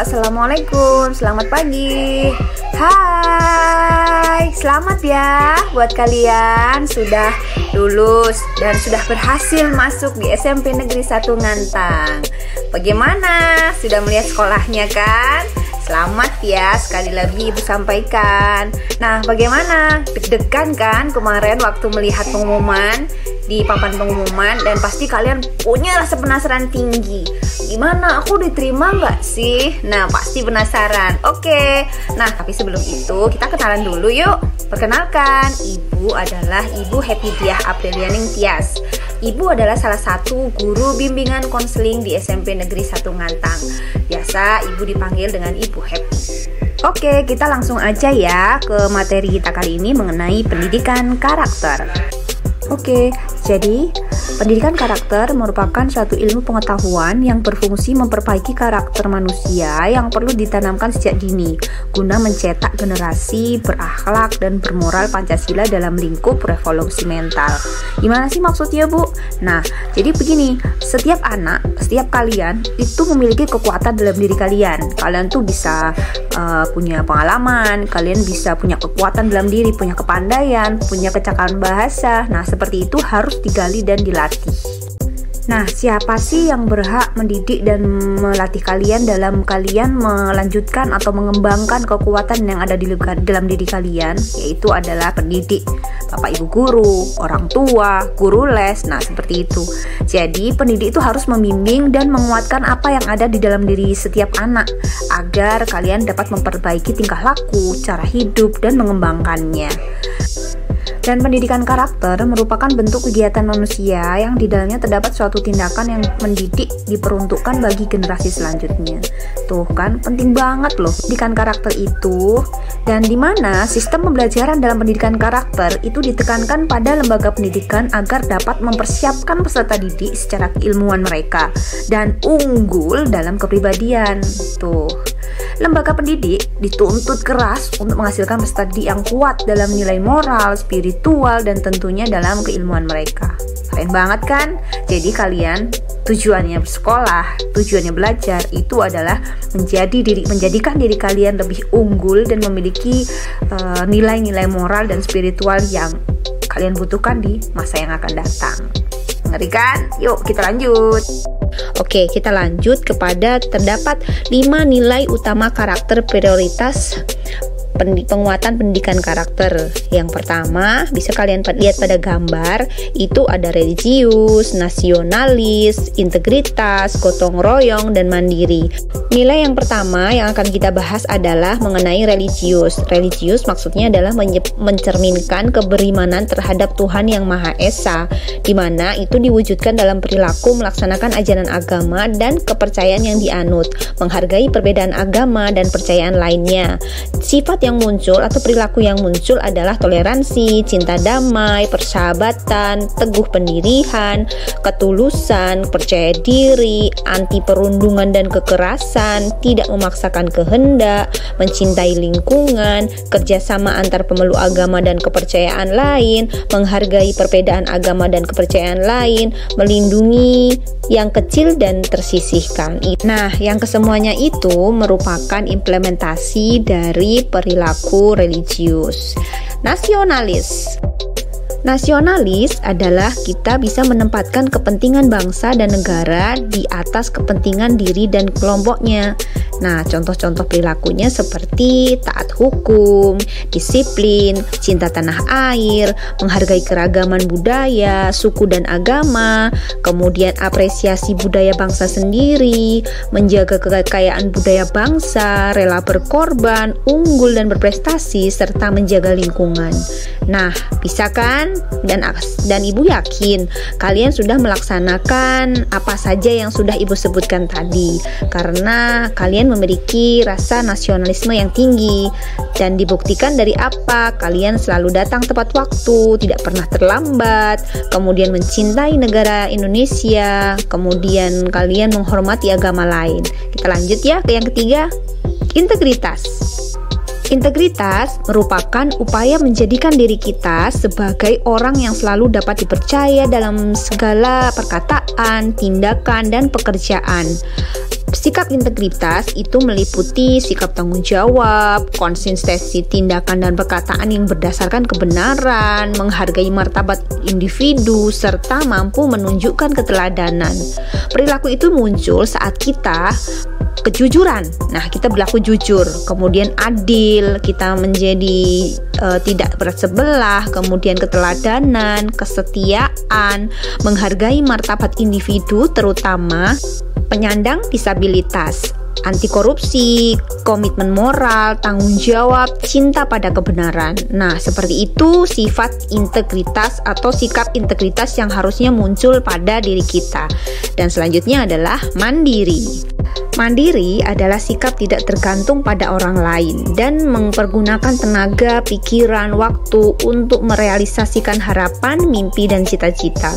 assalamualaikum, selamat pagi. Hai, selamat ya buat kalian sudah lulus dan sudah berhasil masuk di SMP Negeri 1 Ngantang. Bagaimana? Sudah melihat sekolahnya kan? Selamat ya, sekali lagi Ibu sampaikan. Nah, bagaimana? Deg-degan kan kemarin waktu melihat pengumuman di papan pengumuman, dan pasti kalian punya rasa penasaran tinggi. Gimana, aku diterima nggak sih? Nah, pasti penasaran. Oke, nah tapi sebelum itu kita kenalan dulu yuk. Perkenalkan, Ibu adalah Ibu Happydiah Aprilianing Tias. Ibu adalah salah satu guru bimbingan konseling di SMP Negeri 1 Ngantang. Biasa Ibu dipanggil dengan Ibu Happy. Oke, kita langsung aja ya ke materi kita kali ini mengenai pendidikan karakter. Oke, jadi pendidikan karakter merupakan suatu ilmu pengetahuan yang berfungsi memperbaiki karakter manusia yang perlu ditanamkan sejak dini guna mencetak generasi berakhlak dan bermoral Pancasila dalam lingkup revolusi mental. Gimana sih maksudnya, Bu? Nah, jadi begini, setiap anak, setiap kalian itu memiliki kekuatan dalam diri kalian. Kalian tuh bisa punya pengalaman, kalian bisa punya kekuatan dalam diri, punya kepandaian, punya kecakapan bahasa. Nah, seperti itu harus digali dan dilatih. Nah, siapa sih yang berhak mendidik dan melatih kalian dalam kalian melanjutkan atau mengembangkan kekuatan yang ada di dalam diri kalian? Yaitu adalah pendidik, Bapak Ibu guru, orang tua, guru les. Nah, seperti itu. Jadi, pendidik itu harus membimbing dan menguatkan apa yang ada di dalam diri setiap anak agar kalian dapat memperbaiki tingkah laku, cara hidup, dan mengembangkannya. Dan pendidikan karakter merupakan bentuk kegiatan manusia yang di dalamnya terdapat suatu tindakan yang mendidik diperuntukkan bagi generasi selanjutnya. Tuh kan, penting banget loh pendidikan karakter itu. Dan di mana sistem pembelajaran dalam pendidikan karakter itu ditekankan pada lembaga pendidikan agar dapat mempersiapkan peserta didik secara keilmuan mereka dan unggul dalam kepribadian. Tuh, lembaga pendidik dituntut keras untuk menghasilkan peserta didik yang kuat dalam nilai moral, spiritual, dan tentunya dalam keilmuan mereka. Keren banget kan? Jadi kalian tujuannya bersekolah, tujuannya belajar itu adalah menjadikan diri kalian lebih unggul dan memiliki nilai-nilai moral dan spiritual yang kalian butuhkan di masa yang akan datang. Ngeri kan? Yuk kita lanjut. Oke, kita lanjut kepada terdapat 5 nilai utama karakter prioritas penguatan pendidikan karakter. Yang pertama, bisa kalian lihat pada gambar, itu ada religius, nasionalis, integritas, gotong royong, dan mandiri. Nilai yang pertama yang akan kita bahas adalah mengenai religius. Religius maksudnya adalah mencerminkan keberimanan terhadap Tuhan Yang Maha Esa, di mana itu diwujudkan dalam perilaku melaksanakan ajaran agama dan kepercayaan yang dianut, menghargai perbedaan agama dan percayaan lainnya. Sifat yang muncul atau perilaku yang muncul adalah toleransi, cinta damai, persahabatan, teguh pendirian, ketulusan, percaya diri, anti perundungan dan kekerasan, tidak memaksakan kehendak, mencintai lingkungan, kerjasama antar pemeluk agama dan kepercayaan lain, menghargai perbedaan agama dan kepercayaan lain, melindungi yang kecil dan tersisihkan. Nah, yang kesemuanya itu merupakan implementasi dari perilaku religius. Nasionalis. Nasionalis adalah kita bisa menempatkan kepentingan bangsa dan negara di atas kepentingan diri dan kelompoknya. Nah, contoh-contoh perilakunya seperti taat hukum, disiplin, cinta tanah air, menghargai keragaman budaya, suku dan agama, kemudian apresiasi budaya bangsa sendiri, menjaga kekayaan budaya bangsa, rela berkorban, unggul dan berprestasi, serta menjaga lingkungan. Nah, bisa kan? Dan Ibu yakin kalian sudah melaksanakan apa saja yang sudah Ibu sebutkan tadi, karena kalian memiliki rasa nasionalisme yang tinggi. Dan dibuktikan dari apa? Kalian selalu datang tepat waktu, tidak pernah terlambat, kemudian mencintai negara Indonesia, kemudian kalian menghormati agama lain. Kita lanjut ya ke yang ketiga, integritas. Integritas merupakan upaya menjadikan diri kita sebagai orang yang selalu dapat dipercaya dalam segala perkataan, tindakan, dan pekerjaan. Sikap integritas itu meliputi sikap tanggung jawab, konsistensi tindakan dan perkataan yang berdasarkan kebenaran, menghargai martabat individu, serta mampu menunjukkan keteladanan. Perilaku itu muncul saat kita kejujuran. Nah, kita berlaku jujur, kemudian adil, kita menjadi tidak bersebelah, kemudian keteladanan, kesetiaan, menghargai martabat individu, terutama penyandang disabilitas, anti korupsi, komitmen moral, tanggung jawab, cinta pada kebenaran. Nah, seperti itu sifat integritas atau sikap integritas yang harusnya muncul pada diri kita. Dan selanjutnya adalah mandiri. Mandiri adalah sikap tidak tergantung pada orang lain dan mempergunakan tenaga, pikiran, waktu untuk merealisasikan harapan, mimpi, dan cita-cita.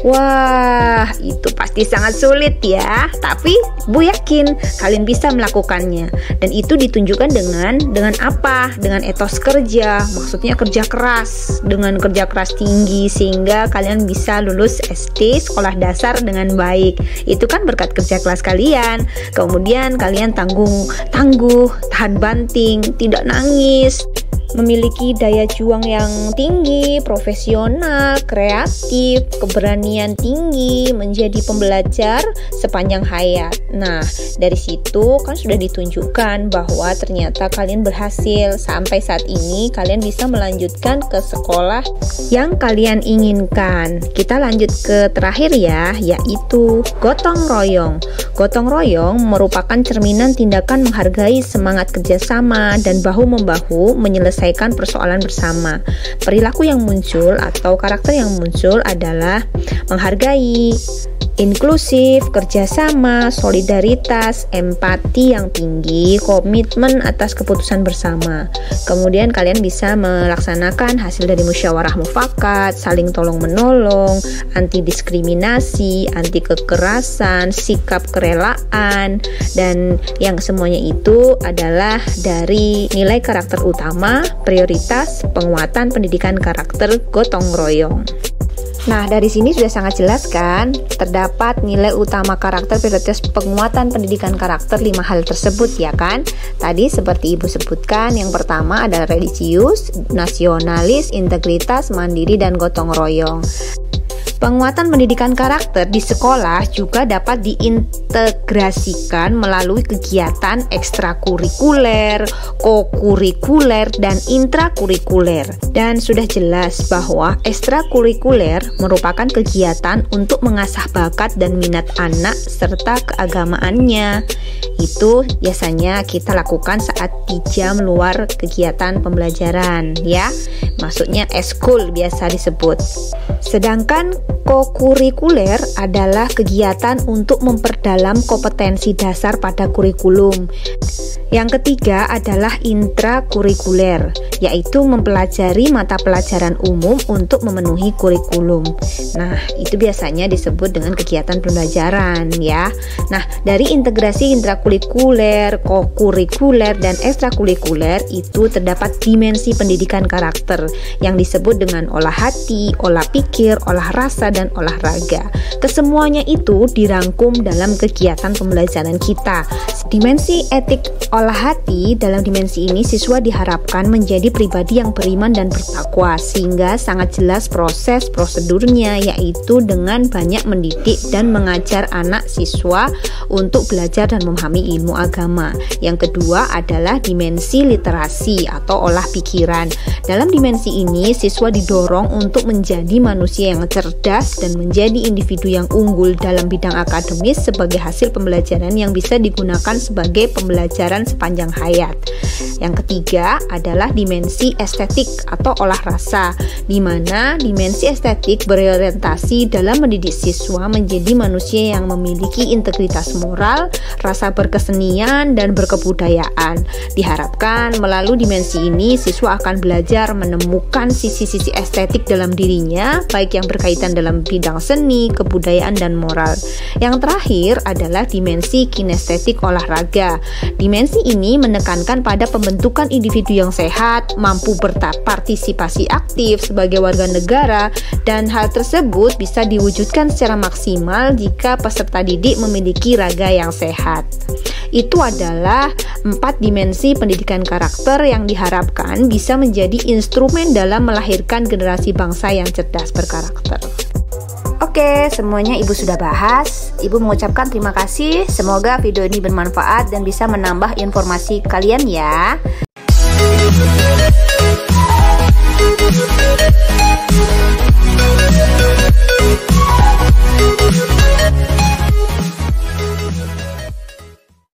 Wah, itu pasti sangat sulit ya. Tapi Bu yakin kalian bisa melakukannya. Dan itu ditunjukkan dengan apa? Dengan etos kerja, maksudnya kerja keras, dengan kerja keras tinggi sehingga kalian bisa lulus SD, sekolah dasar dengan baik. Itu kan berkat kerja keras kalian. Kemudian kalian tangguh, tahan banting, tidak nangis, memiliki daya juang yang tinggi, profesional, kreatif, keberanian tinggi, menjadi pembelajar sepanjang hayat. Nah, dari situ kan sudah ditunjukkan bahwa ternyata kalian berhasil. Sampai saat ini kalian bisa melanjutkan ke sekolah yang kalian inginkan. Kita lanjut ke terakhir ya, yaitu gotong royong. Gotong royong merupakan cerminan tindakan menghargai semangat kerjasama dan bahu-membahu menyelesaikan persoalan bersama. Perilaku yang muncul atau karakter yang muncul adalah menghargai, inklusif, kerjasama, solidaritas, empati yang tinggi, komitmen atas keputusan bersama. Kemudian kalian bisa melaksanakan hasil dari musyawarah mufakat, saling tolong-menolong, anti diskriminasi, anti kekerasan, sikap kerelaan, dan yang semuanya itu adalah dari nilai karakter utama, prioritas, penguatan pendidikan karakter gotong royong. Nah, dari sini sudah sangat jelas kan? Terdapat nilai utama karakter, prioritas, penguatan pendidikan karakter 5 hal tersebut ya kan? Tadi seperti Ibu sebutkan, yang pertama adalah religius, nasionalis, integritas, mandiri, dan gotong royong. Penguatan pendidikan karakter di sekolah juga dapat diintegrasikan melalui kegiatan ekstrakurikuler, kokurikuler, dan intrakurikuler. Dan sudah jelas bahwa ekstrakurikuler merupakan kegiatan untuk mengasah bakat dan minat anak serta keagamaannya. Itu biasanya kita lakukan saat di jam luar kegiatan pembelajaran ya. Maksudnya eskul biasa disebut. Sedangkan kokurikuler adalah kegiatan untuk memperdalam kompetensi dasar pada kurikulum. Yang ketiga adalah intrakurikuler, yaitu mempelajari mata pelajaran umum untuk memenuhi kurikulum. Nah, itu biasanya disebut dengan kegiatan pembelajaran ya. Nah, dari integrasi intrakurikuler, kokurikuler, dan ekstrakurikuler itu terdapat dimensi pendidikan karakter yang disebut dengan olah hati, olah pikir, olah rasa, dan olahraga. Kesemuanya itu dirangkum dalam kegiatan pembelajaran kita. Dimensi etik olah hati, dalam dimensi ini siswa diharapkan menjadi pribadi yang beriman dan bertakwa, sehingga sangat jelas proses prosedurnya, yaitu dengan banyak mendidik dan mengajar anak siswa untuk belajar dan memahami ilmu agama. Yang kedua adalah dimensi literasi atau olah pikiran. Dalam dimensi ini siswa didorong untuk menjadi manusia yang cerdas dan menjadi individu yang unggul dalam bidang akademis sebagai hasil pembelajaran yang bisa digunakan sebagai pembelajaran sepanjang hayat. Yang ketiga adalah dimensi estetik atau olah rasa, di mana dimensi estetik berorientasi dalam mendidik siswa menjadi manusia yang memiliki integritas moral, rasa berkesenian, dan berkebudayaan. Diharapkan melalui dimensi ini siswa akan belajar menemukan sisi-sisi estetik dalam dirinya, baik yang berkaitan pengetahuan dalam bidang seni, kebudayaan, dan moral. Yang terakhir adalah dimensi kinestetik olahraga. Dimensi ini menekankan pada pembentukan individu yang sehat, mampu berpartisipasi aktif sebagai warga negara, dan hal tersebut bisa diwujudkan secara maksimal jika peserta didik memiliki raga yang sehat. Itu adalah 4 dimensi pendidikan karakter yang diharapkan bisa menjadi instrumen dalam melahirkan generasi bangsa yang cerdas berkarakter. Oke, semuanya Ibu sudah bahas. Ibu mengucapkan terima kasih. Semoga video ini bermanfaat dan bisa menambah informasi kalian ya.